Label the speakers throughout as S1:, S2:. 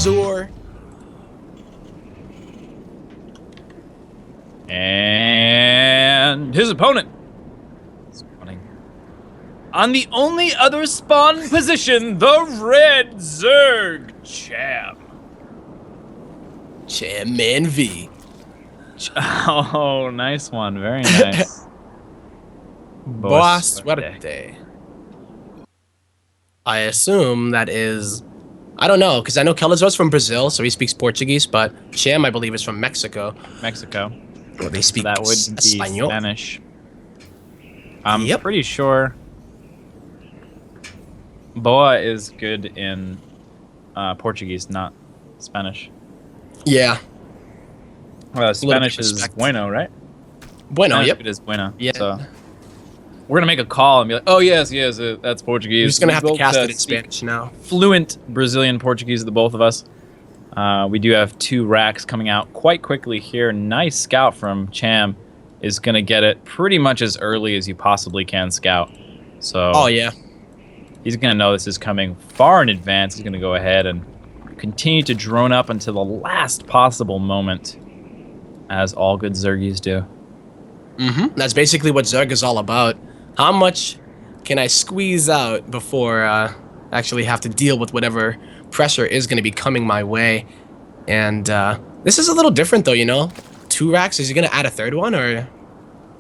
S1: Kelazhur.
S2: And his opponent spawning on the only other spawn position, the red Zerg Cham.
S1: Cham Man V.
S2: Oh, nice one. Very nice.
S1: Boa suerte. I assume that is... I don't know, because I know Kelazhur's from Brazil, so he speaks Portuguese, but Cham, I believe, is from Mexico.
S2: Mexico.
S1: Well, they speak
S2: That would be
S1: Espanol.
S2: Spanish. I'm pretty sure Boa is good in Portuguese, not Spanish.
S1: Yeah.
S2: Spanish is bueno, right?
S1: Bueno,
S2: Spanish
S1: yep.
S2: It is bueno.
S1: Yeah.
S2: So we're going to make a call and be like, oh, yes, that's Portuguese.
S1: You're just going to have to cast it in
S2: speak
S1: Spanish now.
S2: Fluent Brazilian Portuguese, the both of us. We do have 2 racks coming out quite quickly here. Nice scout from Cham is going to get it pretty much as early as you possibly can scout. So
S1: oh, yeah.
S2: He's going to know this is coming far in advance. He's going to go ahead and continue to drone up until the last possible moment, as all good Zergies do.
S1: That's basically what Zerg is all about. How much can I squeeze out before actually have to deal with whatever pressure is going to be coming my way? And this is a little different, though, you know? 2 racks, is he going to add a 3rd one, or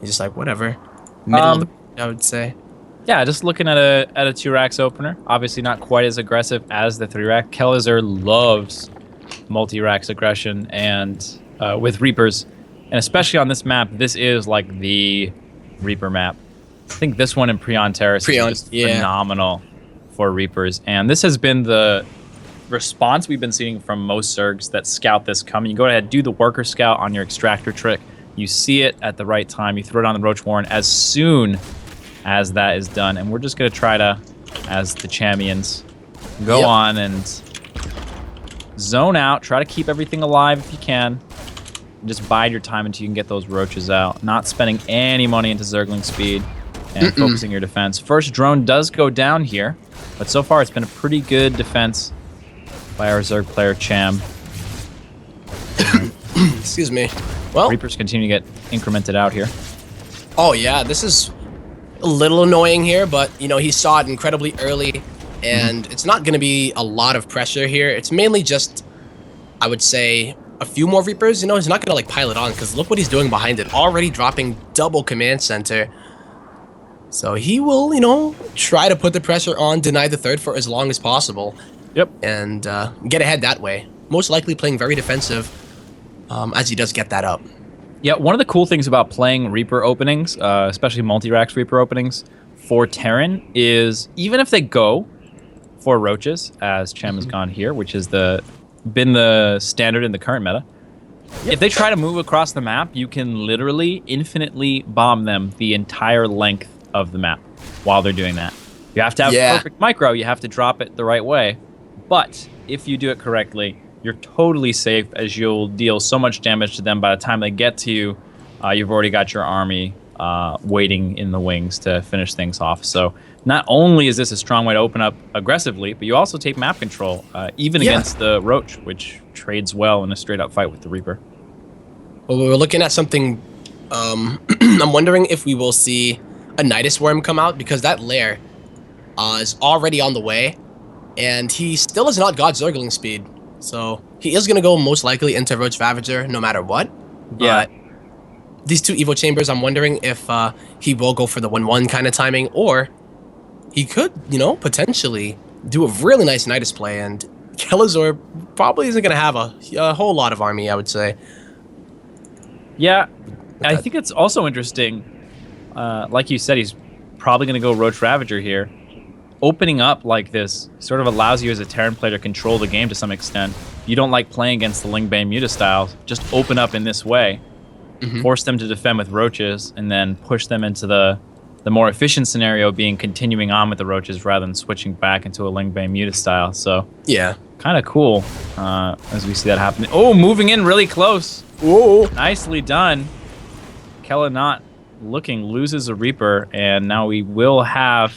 S1: he's just like, whatever? Middle of the, I would say.
S2: Yeah, just looking at a 2 racks opener. Obviously not quite as aggressive as the 3 rack. Kelazhur loves multi-racks aggression and with Reapers. And especially on this map, this is like the Reaper map. I think this one in Prion Terrace is just phenomenal for Reapers. And this has been the response we've been seeing from most Zergs that scout this coming. You go ahead, do the worker scout on your extractor trick. You see it at the right time. You throw it on the Roach Warren as soon as that is done. And we're just going to try to, as the champions, go on and zone out. Try to keep everything alive if you can. Just bide your time until you can get those roaches out. Not spending any money into Zergling speed and focusing your defense. First drone does go down here, but so far it's been a pretty good defense by our Zerg player, Cham.
S1: Excuse me. Well,
S2: Reapers continue to get incremented out here.
S1: Oh, yeah, this is a little annoying here, but, you know, he saw it incredibly early, and it's not going to be a lot of pressure here. It's mainly just, I would say, a few more Reapers. You know, he's not going to, like, pile it on, because look what he's doing behind it. Already dropping double command center. So he will, you know, try to put the pressure on, deny the 3rd for as long as possible.
S2: Yep.
S1: And get ahead that way. Most likely playing very defensive as he does get that up.
S2: Yeah, one of the cool things about playing Reaper openings, especially multi-racks Reaper openings for Terran, is even if they go for roaches, as Cham has gone here, which has been the standard in the current meta, if they try to move across the map, you can literally infinitely bomb them the entire length of the map while they're doing that. You have to have perfect micro, you have to drop it the right way, but if you do it correctly, you're totally safe, as you'll deal so much damage to them by the time they get to you. You've already got your army waiting in the wings to finish things off. So not only is this a strong way to open up aggressively, but you also take map control, even against the Roach, which trades well in a straight-up fight with the Reaper.
S1: Well, we're looking at something... I'm wondering if we will see a Nidus Worm come out, because that lair is already on the way, and he still has not got Zergling speed. So he is going to go most likely into Roach Ravager no matter what. But these 2 Evo Chambers, I'm wondering if he will go for the 1-1 kind of timing, or he could, you know, potentially do a really nice Nidus play, and Kelazhur probably isn't going to have a whole lot of army, I would say.
S2: Yeah, I think it's also interesting. Like you said, he's probably going to go Roach Ravager here. Opening up like this sort of allows you as a Terran player to control the game to some extent. If you don't like playing against the Lingbane Muta styles, just open up in this way, force them to defend with roaches, and then push them into the more efficient scenario being continuing on with the roaches rather than switching back into a Lingbane Muta style. So
S1: yeah,
S2: kind of cool as we see that happening. Oh, moving in really close.
S1: Whoa.
S2: Nicely done. Kella not looking, loses a Reaper, and now we will have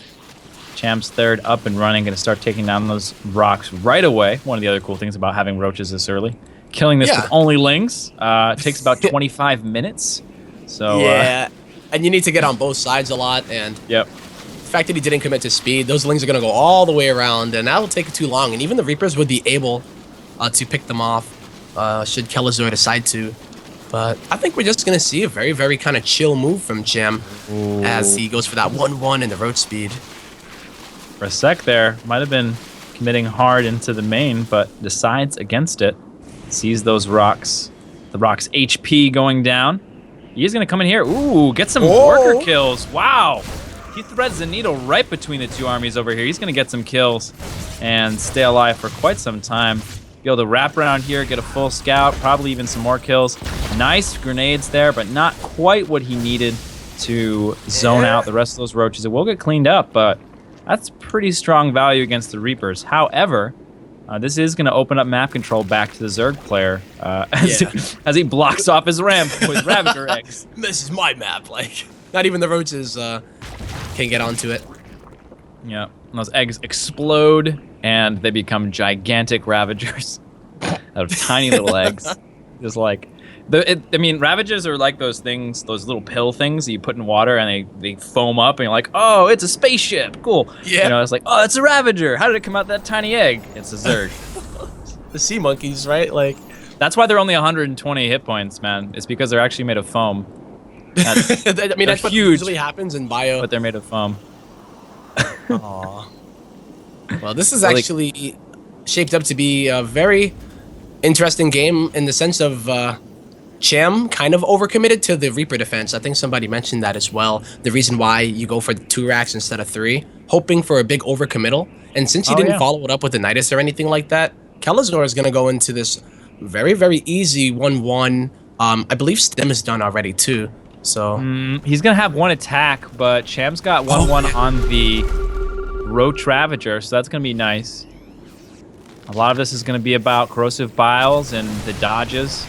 S2: Cham's third up and running, going to start taking down those rocks right away. One of the other cool things about having roaches this early. Killing this with only lings takes about 25 minutes. So
S1: yeah, and you need to get on both sides a lot. And
S2: yep.
S1: the fact that he didn't commit to speed, those lings are going to go all the way around, and that will take too long. And even the Reapers would be able to pick them off should Kelazhur decide to. But I think we're just going to see a very, very kind of chill move from Cham as he goes for that 1-1 in the road speed.
S2: For a sec there, might have been committing hard into the main, but decides against it. Sees those rocks, the rocks HP going down. He's going to come in here. Ooh, get some worker kills. Wow. He threads the needle right between the two armies over here. He's going to get some kills and stay alive for quite some time. Be able to wrap around here, get a full scout, probably even some more kills. Nice grenades there, but not quite what he needed to zone out the rest of those roaches. It will get cleaned up, but that's pretty strong value against the Reapers. However, this is going to open up map control back to the Zerg player as he blocks off his ramp with Ravager eggs.
S1: This is my map. Like, not even the roaches can get onto it.
S2: Yeah, and those eggs explode, and they become gigantic Ravagers out of tiny little eggs. Just like, I mean, Ravagers are like those things, those little pill things that you put in water, and they foam up, and you're like, oh, it's a spaceship. Cool. Yeah. You know, it's like, oh, it's a Ravager. How did it come out that tiny egg? It's a Zerg.
S1: The sea monkeys, right? Like,
S2: that's why they're only 120 hit points, man. It's because they're actually made of foam.
S1: I mean, that's what usually happens in bio.
S2: But they're made of foam.
S1: Aww. Well, this is actually shaped up to be a very interesting game in the sense of Cham kind of overcommitted to the Reaper defense. I think somebody mentioned that as well. The reason why you go for 2 racks instead of 3, hoping for a big overcommittal. And since he didn't follow it up with the Nidus or anything like that, Kelazhur is going to go into this very, very easy 1-1. I believe Stem is done already too. So
S2: he's going to have 1 attack, but Cham's got 1-1 on the Roach Ravager, so that's going to be nice. A lot of this is going to be about corrosive biles and the dodges.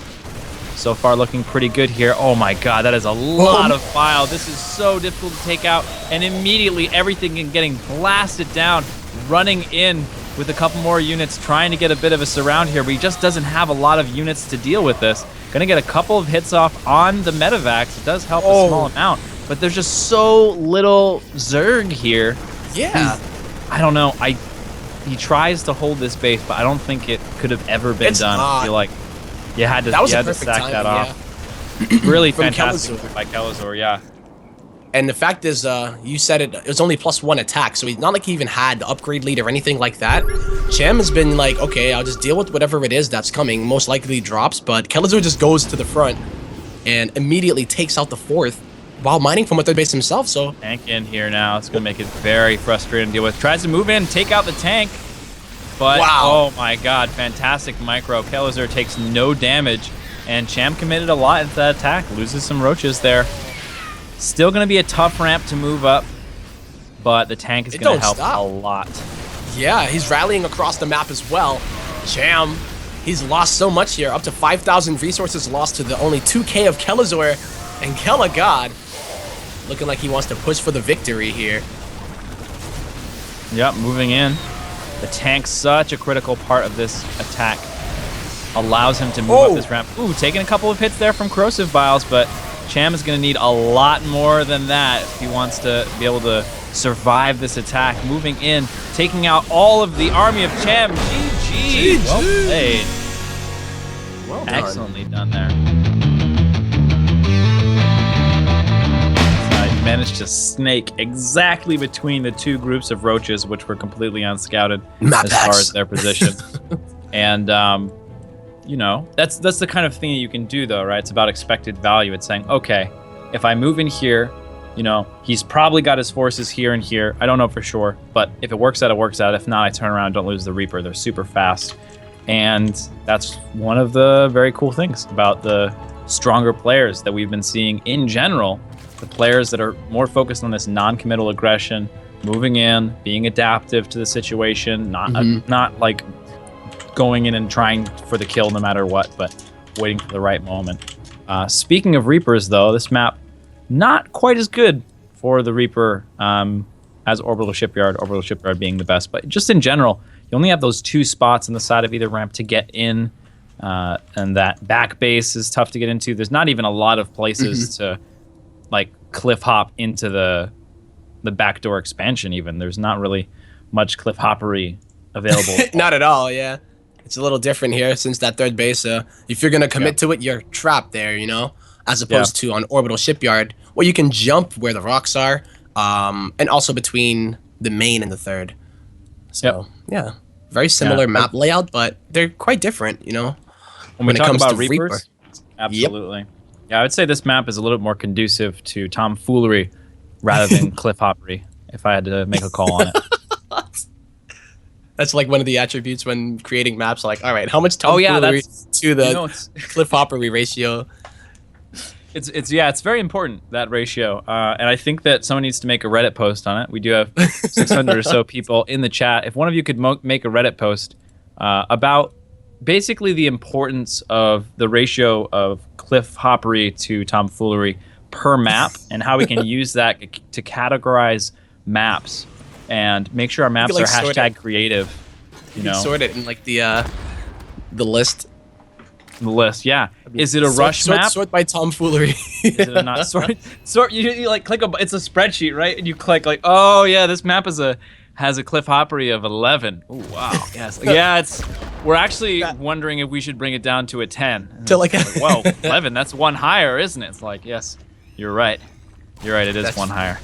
S2: So far looking pretty good here. Oh my god, that is a lot of bile. This is so difficult to take out, and immediately everything getting blasted down, running in with a couple more units, trying to get a bit of a surround here, but he just doesn't have a lot of units to deal with this. Gonna get a couple of hits off on the Medivacs. It does help a small amount, but there's just so little Zerg here.
S1: Yeah.
S2: I don't know. He tries to hold this base, but I don't think it could have ever been done. I feel like you had to, sack that off. Really fantastic by Kelazhur, yeah.
S1: And the fact is, you said it was only +1 attack, so it's not like he even had the upgrade lead or anything like that. Cham has been like, okay, I'll just deal with whatever it is that's coming, most likely drops, but Kelazhur just goes to the front and immediately takes out the 4th while mining from a 3rd base himself, so...
S2: Tank in here now. It's going to make it very frustrating to deal with. Tries to move in, take out the tank, but oh my god, fantastic micro. Kelazhur takes no damage, and Cham committed a lot into that attack. Loses some roaches there. Still going to be a tough ramp to move up, but the tank is going to help a lot.
S1: Yeah, he's rallying across the map as well. Cham, he's lost so much here. Up to 5,000 resources lost to the only 2k of Kelazhur. And Kelagod looking like he wants to push for the victory here.
S2: Yep, moving in. The tank's such a critical part of this attack. Allows him to move up this ramp. Ooh, taking a couple of hits there from corrosive biles, but Cham is going to need a lot more than that if he wants to be able to survive this attack. Moving in, taking out all of the army of Cham. GG. Well played.
S1: Well done.
S2: Excellently done there. So managed to snake exactly between the 2 groups of roaches, which were completely unscouted as far as their position. And you know, that's the kind of thing that you can do, though, right? It's about expected value. It's saying, okay, if I move in here, you know, he's probably got his forces here and here. I don't know for sure, but if it works out, it works out. If not, I turn around, don't lose the Reaper. They're super fast. And that's one of the very cool things about the stronger players that we've been seeing in general. The players that are more focused on this non-committal aggression, moving in, being adaptive to the situation, not like going in and trying for the kill no matter what, but waiting for the right moment. Speaking of Reapers, though, this map not quite as good for the Reaper as Orbital Shipyard being the best. But just in general, you only have those 2 spots on the side of either ramp to get in, and that back base is tough to get into. There's not even a lot of places to like cliff hop into the backdoor expansion even. There's not really much cliff hoppery available.
S1: Not at all, yeah. It's a little different here since that third base. If you're going to commit to it, you're trapped there, you know, as opposed to on Orbital Shipyard, where you can jump where the rocks are, and also between the main and the third. So, yeah, very similar map layout, but they're quite different, you know,
S2: when we talk about Reapers. Absolutely. Yeah, I would say this map is a little bit more conducive to tomfoolery rather than cliff hoppery, if I had to make a call on it.
S1: That's like one of the attributes when creating maps. Like, all right, how much tomfoolery to the cliff hoppery ratio?
S2: It's very important, that ratio. And I think that someone needs to make a Reddit post on it. We do have 600 or so people in the chat. If one of you could make a Reddit post about basically the importance of the ratio of cliff hoppery to tomfoolery per map and how we can use that to categorize maps and make sure our maps are hashtag creative. You know,
S1: sort it in like the list.
S2: The list, yeah. Is it a rush map?
S1: Sort by tomfoolery.
S2: Is it a not sort? You like click it's a spreadsheet, right? And you click like, oh yeah, this map has a cliff hoppery of 11. Oh wow. Yes. Yeah, we're actually wondering if we should bring it down to a 10.
S1: To like
S2: whoa, 11. That's one higher, isn't it? It's like, yes, you're right. You're right. It is one higher.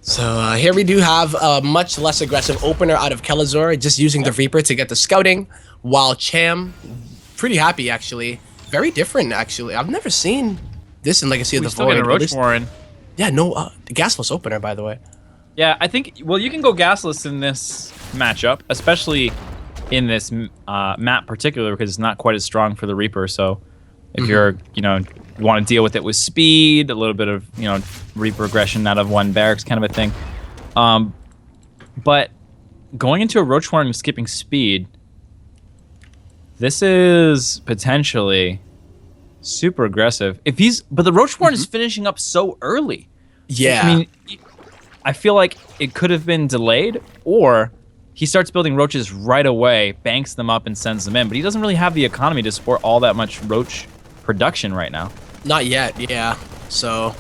S1: So here we do have a much less aggressive opener out of Kelazhur, just using the Reaper to get the scouting, while Cham, pretty happy actually. Very different actually. I've never seen this in Legacy of the Void.
S2: Still Roach Warren.
S1: Yeah, no, gasless opener by the way.
S2: Yeah, I think, well, you can go gasless in this matchup, especially in this map particular, because it's not quite as strong for the Reaper. So if you're, you want to deal with it with speed, a little bit of, Reaper aggression out of one barracks kind of a thing. But going into a Roach Warren and skipping speed, this is potentially super aggressive. But the Roach Warren is finishing up so early.
S1: Yeah.
S2: I mean, I feel like it could have been delayed, or he starts building roaches right away, banks them up, and sends them in. But he doesn't really have the economy to support all that much roach production right now.
S1: Not yet, yeah. So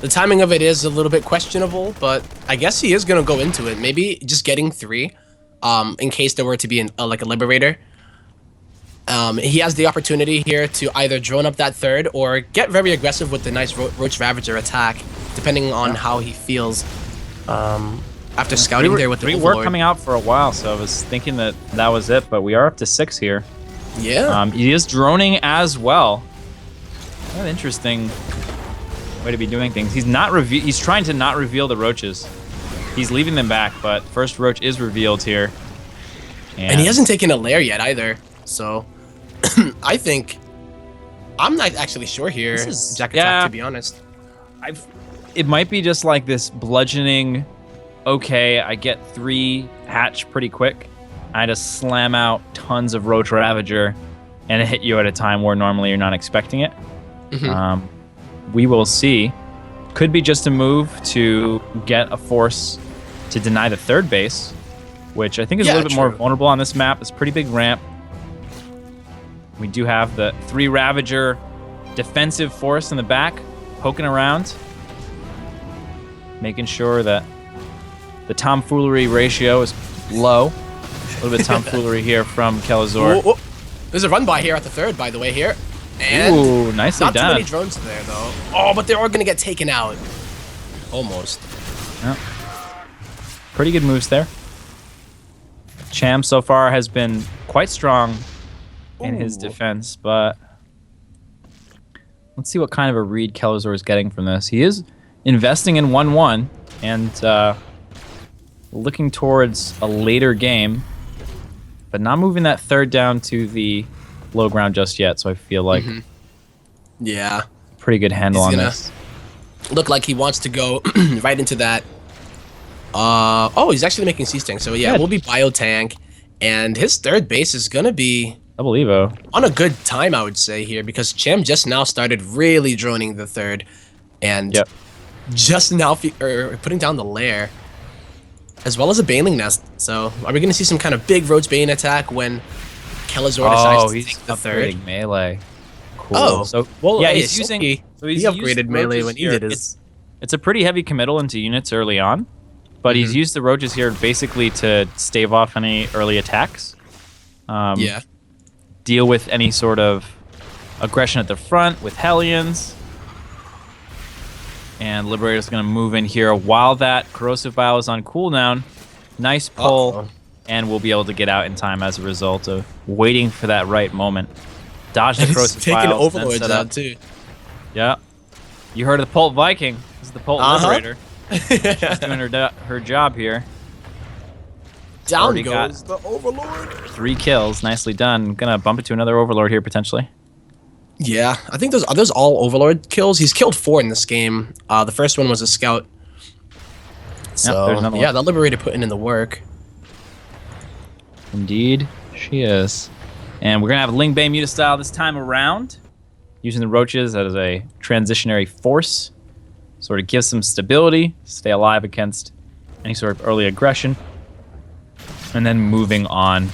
S1: the timing of it is a little bit questionable, but I guess he is going to go into it. Maybe just getting 3 in case there were to be like a Liberator. He has the opportunity here to either drone up that third or get very aggressive with the nice Roach Ravager attack, depending on how he feels after scouting there with the Overlord.
S2: We were coming out for a while, so I was thinking that was it, but we are up to 6 here.
S1: Yeah.
S2: He is droning as well. What an interesting way to be doing things. He's trying to not reveal the roaches. He's leaving them back, but first roach is revealed here.
S1: And he hasn't taken a lair yet either, so I think I'm not actually sure here. Jack attack, to be honest.
S2: It might be just like this bludgeoning. Okay, I get 3 hatch pretty quick. I just slam out tons of Roach Ravager, and it hit you at a time where normally you're not expecting it. We will see. Could be just a move to get a force to deny the third base, which I think is a little bit more vulnerable on this map. It's a pretty big ramp. We do have the 3 Ravager defensive force in the back, poking around, making sure that the tomfoolery ratio is low. A little bit of tomfoolery here from Kelazhur.
S1: Whoa. There's a run by here at the third, by the way, here. And
S2: ooh, nicely done.
S1: Not too many drones there, though. Oh, but they are going to get taken out. Almost.
S2: Yeah. Pretty good moves there. Cham so far has been quite strong in his defense, but let's see what kind of a read Kelazhur is getting from this. He is investing in 1-1 and looking towards a later game, but not moving that third down to the low ground just yet, so I feel like
S1: yeah,
S2: pretty good handle on this.
S1: Look like he wants to go right into that. Oh, he's actually making C-Sting, so yeah, we'll be Biotank, and his third base is gonna be
S2: Double Evo
S1: on a good time, I would say, here, because Cham just now started really droning the third, and just now putting down the lair. as well as a Baneling Nest. So are we going to see some kind of big Roach Bane attack when Kelazhur decides to take the third?
S2: Upgrading melee. Cool.
S1: Oh,
S2: so
S1: well,
S2: yeah,
S1: hey,
S2: he's using.
S1: Silky,
S2: So he's
S1: he upgraded
S2: used
S1: melee
S2: roaches
S1: when he
S2: here.
S1: did his.
S2: It's a pretty heavy committal into units early on, but he's used the roaches here basically to stave off any early attacks.
S1: Yeah.
S2: Deal with any sort of aggression at the front with Hellions. And Liberator's going to move in here while that Corrosive Bile is on cooldown. Nice pull, and we'll be able to get out in time as a result of waiting for that right moment. Dodge the Corrosive Bile.
S1: Taking Overlords out, too.
S2: Yeah. You heard of the Pult Viking. This is the Pult Liberator. She's doing her job here.
S1: Down goes the Overlord.
S2: 3 kills. Nicely done. Gonna bump it to another Overlord here, potentially.
S1: Yeah, I think those all Overlord kills. He's killed 4 in this game. The first one was a Scout. So, yeah, the Liberator putting in the work.
S2: Indeed, she is. And we're going to have Ling Bei Muta style this time around. Using the roaches as a transitionary force. Sort of gives some stability. Stay alive against any sort of early aggression. And then moving on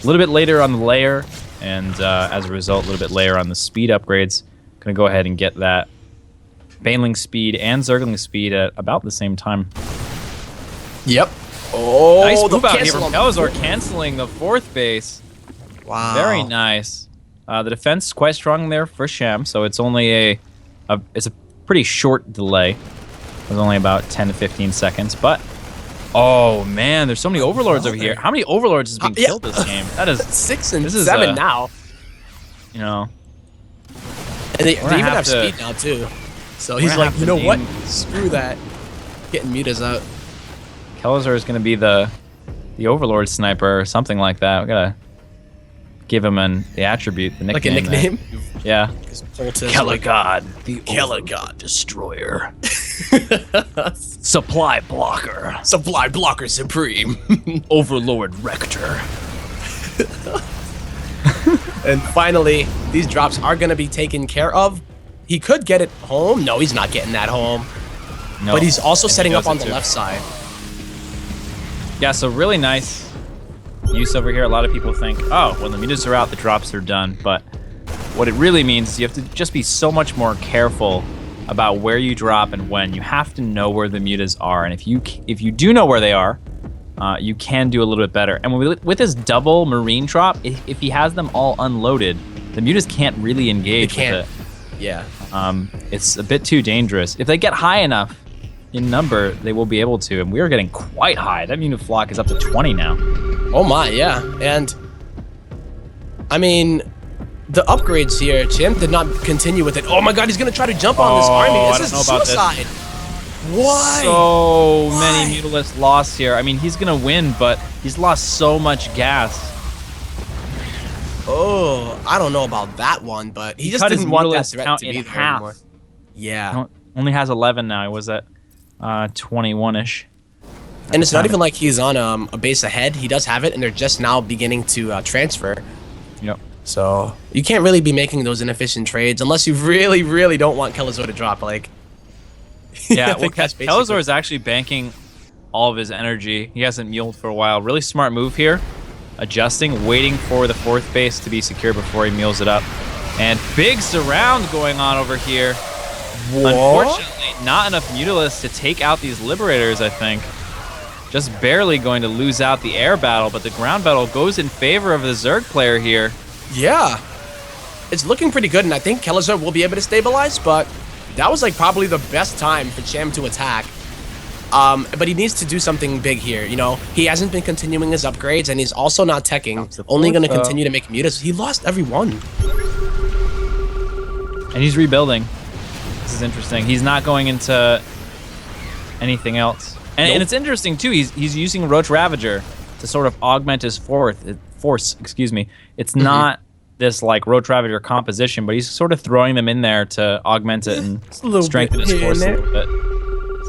S2: a little bit later on the layer. And as a result, a little bit later on the speed upgrades. Going to go ahead and get that Baneling speed and Zergling speed at about the same time.
S1: Yep. Oh,
S2: nice move out here from Kelazhur, canceling the 4th base.
S1: Wow.
S2: Very nice. The defense is quite strong there for Cham, so it's only it's a pretty short delay. It was only about 10 to 15 seconds, but oh man, there's so many Overlords over here. How many Overlords has been killed this game? That is
S1: 6 and 7 now.
S2: You know,
S1: and they even have speed now too. So he's like, you know what? Screw that. Getting mutas out.
S2: Kelazhur is going to be the Overlord sniper or something like that. We gotta give him the attribute, the nickname.
S1: Like a nickname?
S2: Yeah.
S1: Kelagod, the Kelagod Destroyer.
S2: Supply Blocker.
S1: Supply Blocker Supreme.
S2: Overlord Rector.
S1: And finally, these drops are going to be taken care of. He could get it home. No, he's not getting that home. No. But he's also setting up on the left side.
S2: Yeah, so really nice use over here. A lot of people think, oh, when the mutas are out, the drops are done. But what it really means is you have to just be so much more careful about where you drop and when. You have to know where the mutas are. And if you do know where they are, you can do a little bit better. And with his double Marine drop, if he has them all unloaded, the mutas can't really engage with it.
S1: Yeah.
S2: It's a bit too dangerous. If they get high enough in number, they will be able to. And we are getting quite high. That unit flock is up to 20 now.
S1: Oh my, yeah. And I mean, the upgrades here, Cham did not continue with it. Oh my god, he's gonna try to jump on this army. This is suicide. Why?
S2: So many Mutalists lost here. I mean, he's gonna win, but he's lost so much gas.
S1: Oh, I don't know about that one, but he just didn't want that threat to be there anymore. Yeah.
S2: Only has 11 now. He was at 21-ish.
S1: And it's not even like he's on a base ahead. He does have it, and they're just now beginning to transfer.
S2: Yep.
S1: So you can't really be making those inefficient trades unless you really, really don't want Kelazhur to drop. Like,
S2: yeah, well, Kelazhur is actually banking all of his energy. He hasn't muled for a while. Really smart move here. Adjusting, waiting for the 4th base to be secure before he mules it up. And big surround going on over here. What? Unfortunately, not enough Mutalists to take out these Liberators, I think. Just barely going to lose out the air battle, but the ground battle goes in favor of the Zerg player here.
S1: Yeah. It's looking pretty good, and I think Kelazhur will be able to stabilize, but that was like probably the best time for Cham to attack. But he needs to do something big here, you know? He hasn't been continuing his upgrades, and he's also not teching. Only going to continue to make mutas. He lost every one.
S2: And he's rebuilding. This is interesting. He's not going into anything else. And it's interesting, too. He's using Roach Ravager to sort of augment his force. Excuse me. It's not this, like, Roach Ravager composition, but he's sort of throwing them in there to augment it and strengthen his force a little bit.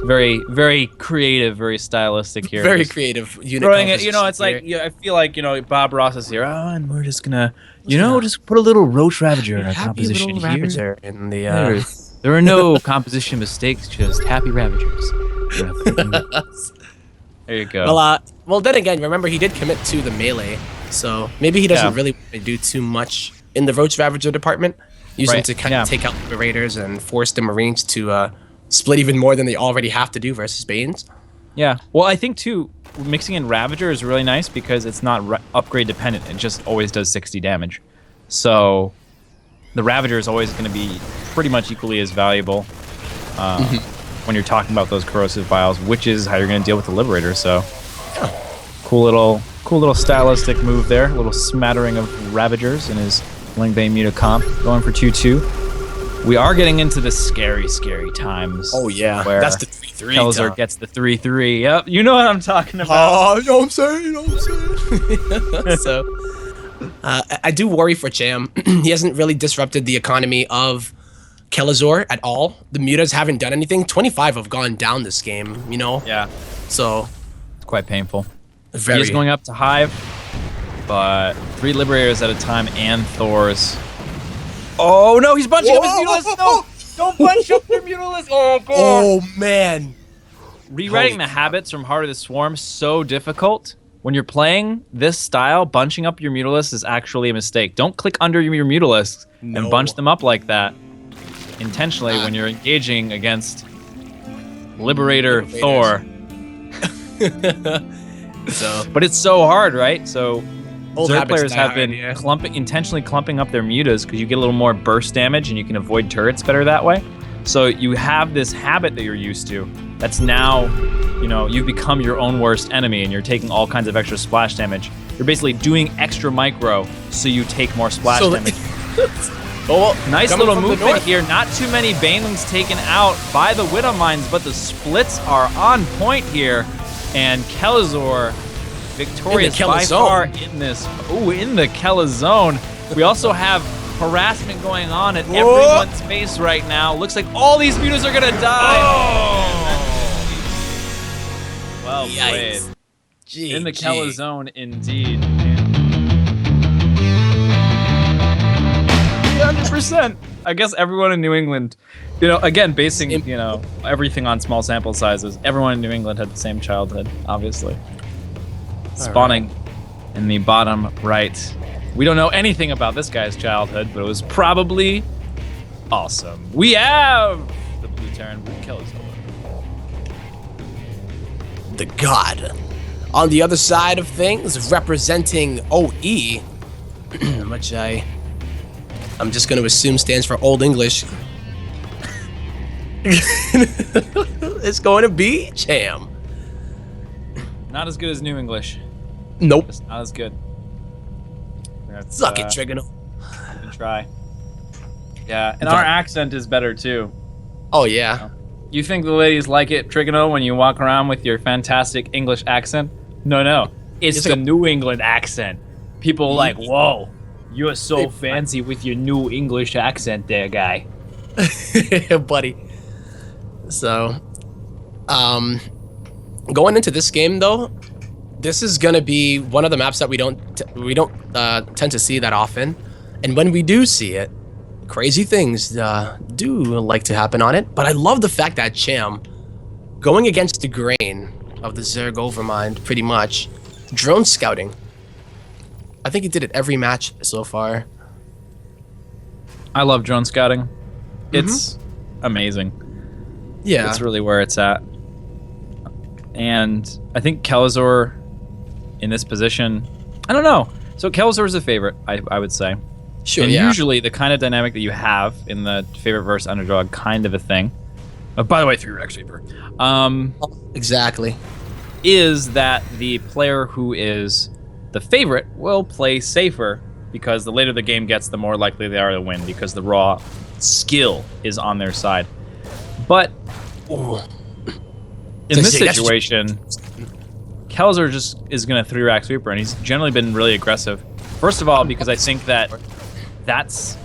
S2: Very, very creative, very stylistic here.
S1: Very creative unit.
S2: Throwing it, you know, it's like, I feel like, you know, Bob Ross is here. Oh, and we're just gonna, just put a little Roach Ravager in our composition here.
S1: Ravager in the,
S2: there are no composition mistakes, just happy Ravagers. There you go.
S1: Well, then again, remember he did commit to the melee, so maybe he doesn't really want to do too much in the Roach Ravager department, using to kind of take out the Raiders and force the Marines to split even more than they already have to do versus Banes.
S2: Yeah. Well, I think too, mixing in Ravager is really nice because it's not upgrade dependent. It just always does 60 damage. So the Ravager is always going to be pretty much equally as valuable when you're talking about those corrosive vials, which is how you're going to deal with the Liberator. So cool little stylistic move there. A little smattering of Ravagers in his Lingbane Mutacomp, going for 2-2. We are getting into the scary times.
S1: Oh yeah,
S2: where
S1: that's the 3-3.
S2: Kelazhur gets the 3-3. Yep, you know what I'm talking about.
S1: Oh, you know what I'm saying? So, I do worry for Cham. He hasn't really disrupted the economy of Kelazhur at all. The mutas haven't done anything. 25 have gone down this game, you know?
S2: Yeah.
S1: So,
S2: it's quite painful.
S1: very.
S2: He is going up to Hive, but 3 Liberators at a time and Thors. Oh no, he's bunching up his Mutalisks! No! Don't bunch up your Mutalisks! Oh god!
S1: Oh man!
S2: Rewriting the habits from Heart of the Swarm so difficult. When you're playing this style, bunching up your Mutalisks is actually a mistake. Don't click under your Mutalisks and bunch them up like that intentionally when you're engaging against Liberator Thor. But it's so hard, right? So Zerg players have been intentionally clumping up their mutas because you get a little more burst damage and you can avoid turrets better that way. So you have this habit that you're used to that's now, you know, you've become your own worst enemy and you're taking all kinds of extra splash damage. You're basically doing extra micro so you take more splash damage. Nice little movement here. Not too many Banelings taken out by the Widow Mines, but the splits are on point here. And Kelazhur victorious by far in this. Ooh, in the Kelazhur zone. We also have harassment going on at everyone's face right now. Looks like all these mutas are gonna die. Well played. In the Kelazhur zone, indeed. 100%. I guess everyone in New England, you know, again, basing, you know, everything on small sample sizes, everyone in New England had the same childhood, obviously. Spawning in the bottom right. We don't know anything about this guy's childhood, but it was probably awesome. We have the Blue Terran with Kelazhur.
S1: The god. On the other side of things, representing OE, which I'm just going to assume stands for Old English. It's going to be Cham.
S2: Not as good as New English.
S1: Nope.
S2: Just not as good.
S1: Suck it, Trigonal.
S2: Try. Yeah, and our accent is better too.
S1: Oh yeah.
S2: You think the ladies like it, Trigonal, when you walk around with your fantastic English accent? No. It's the New England accent. People are like, whoa, you're so fancy with your New English accent there, guy.
S1: Buddy. So, going into this game though, this is gonna be one of the maps that we don't tend to see that often, and when we do see it, crazy things do like to happen on it. But I love the fact that Cham, going against the grain of the Zerg Overmind, pretty much drone scouting. I think he did it every match so far.
S2: I love drone scouting. It's amazing.
S1: Yeah,
S2: it's really where it's at. And I think Kelazhur in this position, I don't know. So Kelazhur is a favorite, I would say.
S1: Sure,
S2: and usually the kind of dynamic that you have in the favorite versus underdog kind of a thing. By the way, 3-Rack Sweeper.
S1: Exactly.
S2: Is that the player who is the favorite will play safer because the later the game gets, the more likely they are to win because the raw skill is on their side. But in this situation, Kelazhur just is going to 3-Rack Sweeper, and he's generally been really aggressive. First of all, because I think that's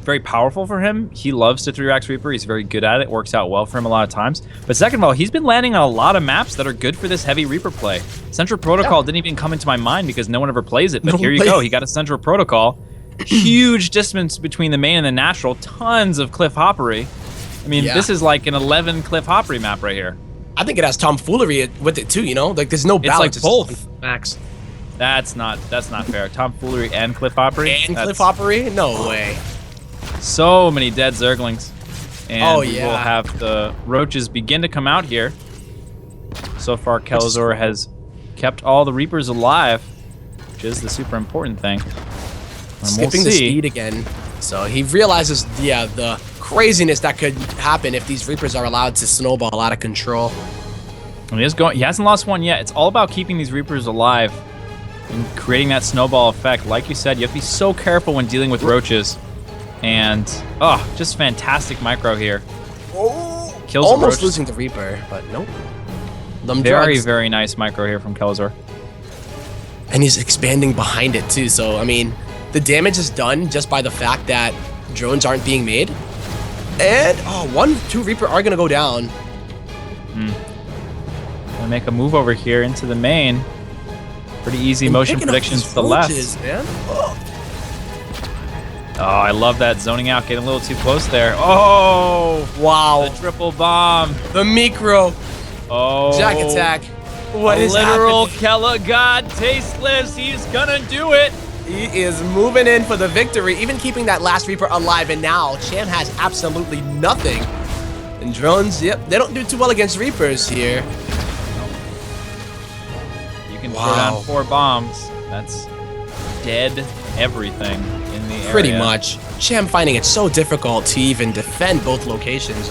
S2: very powerful for him. He loves to 3-Rack Sweeper. He's very good at it. Works out well for him a lot of times. But second of all, he's been landing on a lot of maps that are good for this heavy Reaper play. Central Protocol didn't even come into my mind because no one ever plays it. But here you go. He got a Central Protocol. Huge distance between the main and the natural. Tons of cliff hoppery. I mean, this is like an 11 cliff hoppery map right here.
S1: I think it has tomfoolery with it too. You know, like there's no balance.
S2: It's like both.
S1: Max
S2: That's not fair. Tomfoolery and cliff hoppery.
S1: and cliff hoppery. No way.
S2: So many dead Zerglings. And we
S1: yeah.
S2: will have the roaches begin to come out here. So far, Kelazhur has kept all the Reapers alive, which is the super important thing. And
S1: Skipping the speed again. So he realizes, the craziness that could happen if these Reapers are allowed to snowball out of control.
S2: And he hasn't lost one yet. It's all about keeping these Reapers alive and creating that snowball effect. Like you said, you have to be so careful when dealing with roaches. And, just fantastic micro here.
S1: Oh,
S2: Kills
S1: almost
S2: the
S1: losing the Reaper, but nope.
S2: Very, very nice micro here from Kelazhur.
S1: And he's expanding behind it too. So, I mean, the damage is done just by the fact that drones aren't being made. And, 1-2 Reaper are going to go down.
S2: Gonna make a move over here into the main. Pretty easy motion predictions to the left.
S1: Man.
S2: Oh, I love that zoning out, getting a little too close there. Oh,
S1: wow.
S2: The triple bomb.
S1: The micro.
S2: Oh.
S1: Jack attack. What is
S2: literal
S1: happening?
S2: Kella God tasteless. He's gonna do it.
S1: He is moving in for the victory, even keeping that last Reaper alive. And now Cham has absolutely nothing. And drones, yep, they don't do too well against Reapers here.
S2: You can throw down 4 bombs. That's dead everything in the area.
S1: Pretty much. Cham finding it so difficult to even defend both locations.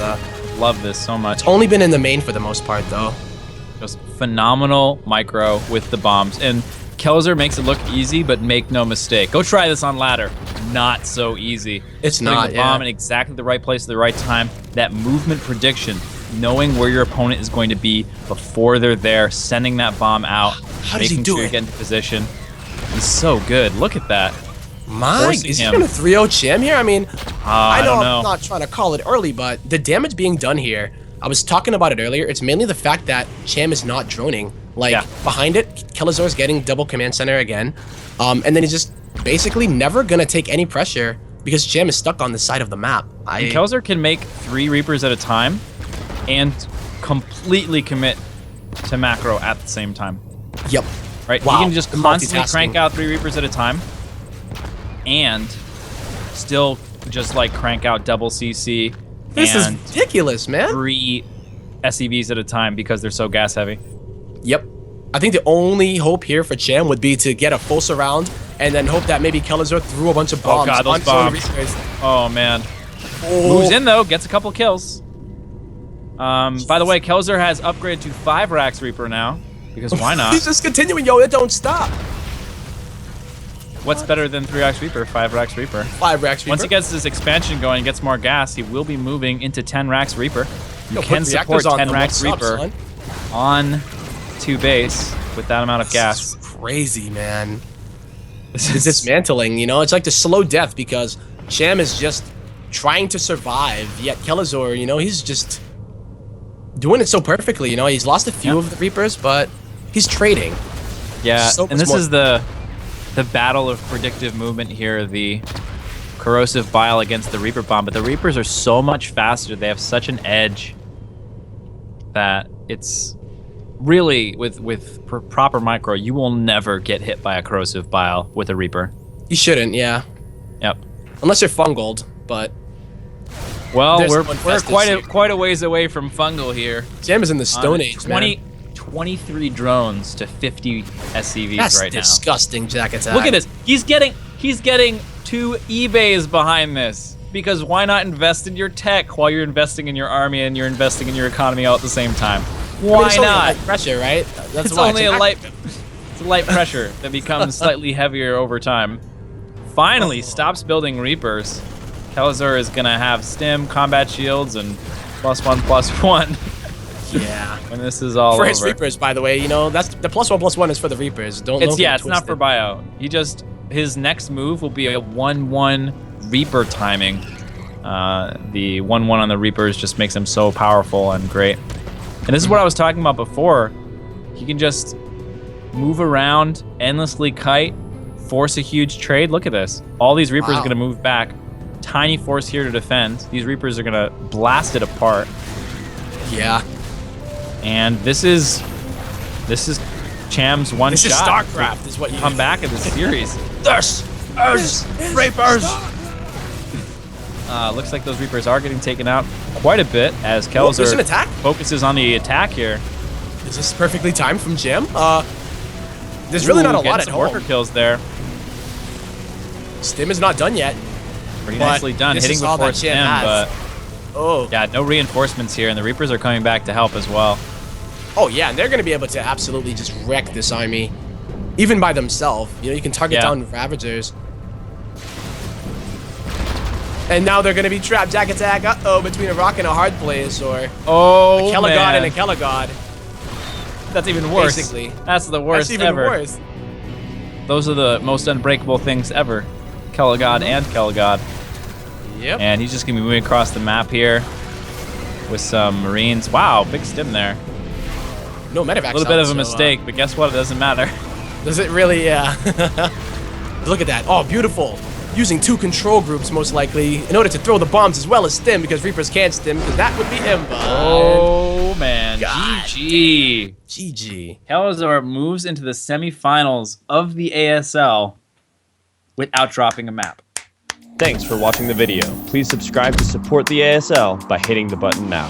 S2: Love this so much.
S1: It's only been in the main for the most part, though.
S2: Just phenomenal micro with the bombs. And Kelazhur makes it look easy, but make no mistake. Go try this on ladder. Not so easy.
S1: It's
S2: Putting
S1: not,
S2: the bomb in exactly the right place at the right time. That movement prediction, knowing where your opponent is going to be before they're there, sending that bomb out,
S1: How does he
S2: making
S1: do
S2: sure you
S1: it?
S2: get into position. He's so good. Look at that.
S1: Is he going to 3-0 Cham here? I mean, I know I'm not trying to call it early, but the damage being done here, I was talking about it earlier, it's mainly the fact that Cham is not droning. Like, behind it, Kelazhur is getting double command center again, and then he's just basically never going to take any pressure because Cham is stuck on the side of the map.
S2: Kelazhur can make 3 Reapers at a time and completely commit to macro at the same time.
S1: Yep.
S2: Right?
S1: Wow.
S2: He can just constantly crank out 3 Reapers at a time and still just like crank out double CC.
S1: This is ridiculous, man.
S2: 3 SCVs at a time because they're so gas heavy.
S1: Yep. I think the only hope here for Cham would be to get a full surround and then hope that maybe Kelazhur threw a bunch of bombs.
S2: Oh god, those bombs. Oh man. Moves in though, gets a couple kills. By the way, Kelazhur has upgraded to 5 Rax Reaper now, because why not?
S1: He's just continuing, yo, it don't stop.
S2: What's better than 3 Rax Reaper? 5 Rax Reaper.
S1: 5 Rax Reaper.
S2: Once he gets this expansion going and gets more gas, he will be moving into 10 Rax Reaper. You can support 10 Rax Reaper on 2 base with that amount of gas.
S1: This is crazy, man. This is dismantling, you know? It's like the slow death because Cham is just trying to survive, yet Kelazhur, you know, he's just doing it so perfectly, you know? He's lost a few of the Reapers, but he's trading.
S2: Yeah, and this is the battle of predictive movement here, the corrosive bile against the Reaper bomb, but the Reapers are so much faster, they have such an edge that it's really, with proper micro, you will never get hit by a corrosive bile with a Reaper.
S1: You shouldn't, yeah.
S2: Yep.
S1: Unless you're fungled, but...
S2: Well, we're quite a ways away from fungal here.
S1: Cham is in the Stone Age, man.
S2: 23 drones to 50 SCVs
S1: That's
S2: right now.
S1: That's disgusting, Jack attack.
S2: Look at this. He's getting 2 eBays behind this. Because why not invest in your tech while you're investing in your army and you're investing in your economy all at the same time? Why
S1: it's
S2: not?
S1: Only light pressure, right? That's
S2: it's only it's a light pressure that becomes slightly heavier over time. Finally, stops building Reapers. Kelazhur is gonna have stim, combat shields, and +1/+1.
S1: Yeah.
S2: When this is all
S1: for
S2: over.
S1: his Reapers, by the way, you know, that's the +1/+1 is for the Reapers.
S2: It's not for bio. His next move will be a 1/1 Reaper timing. The 1/1 on the Reapers just makes him so powerful and great. And this is what I was talking about before. He can just move around, endlessly kite, force a huge trade. Look at this. All these Reapers are going to move back. Tiny force here to defend. These Reapers are going to blast it apart.
S1: Yeah.
S2: And this is Cham's one
S1: This is
S2: shot.
S1: StarCraft, is what you
S2: Come back in the series.
S1: This is Reapers.
S2: Looks like those Reapers are getting taken out quite a bit as
S1: There's an
S2: Kelazhur
S1: attack.
S2: focuses on the attack here.
S1: Is this perfectly timed from Jim? There's really not a lot
S2: Getting
S1: at
S2: some
S1: home.
S2: worker kills there.
S1: Stim is not done yet.
S2: Pretty
S1: But
S2: nicely done,
S1: this
S2: hitting
S1: is all
S2: before
S1: that Cham
S2: Stim,
S1: has.
S2: but
S1: Oh.
S2: yeah, no reinforcements here, and the Reapers are coming back to help as well.
S1: Oh yeah, and they're gonna be able to absolutely just wreck this army, even by themselves. You know, you can target down Ravagers. And now they're gonna be trapped. Jack attack. Uh-oh, between a rock and a hard place, or a Kelazhur
S2: man.
S1: and a Kelazhur.
S2: That's even worse.
S1: Basically.
S2: That's the worst
S1: That's even
S2: ever.
S1: worse.
S2: Those are the most unbreakable things ever. Kelazhur and Kelazhur.
S1: Yep.
S2: And he's just gonna be moving across the map here with some Marines. Wow, big stim there.
S1: No medevac.
S2: A little bit of a mistake, but guess what? It doesn't matter.
S1: Does it really? Yeah. Look at that. Oh, beautiful. Using 2 control groups, most likely, in order to throw the bombs as well as stim, because Reapers can't stim, because that would be Imba.
S2: Oh, man.
S1: God.
S2: GG.
S1: GG.
S2: Kelazhur moves into the semifinals of the ASL without dropping a map.
S3: Thanks for watching the video. Please subscribe to support the ASL by hitting the button now.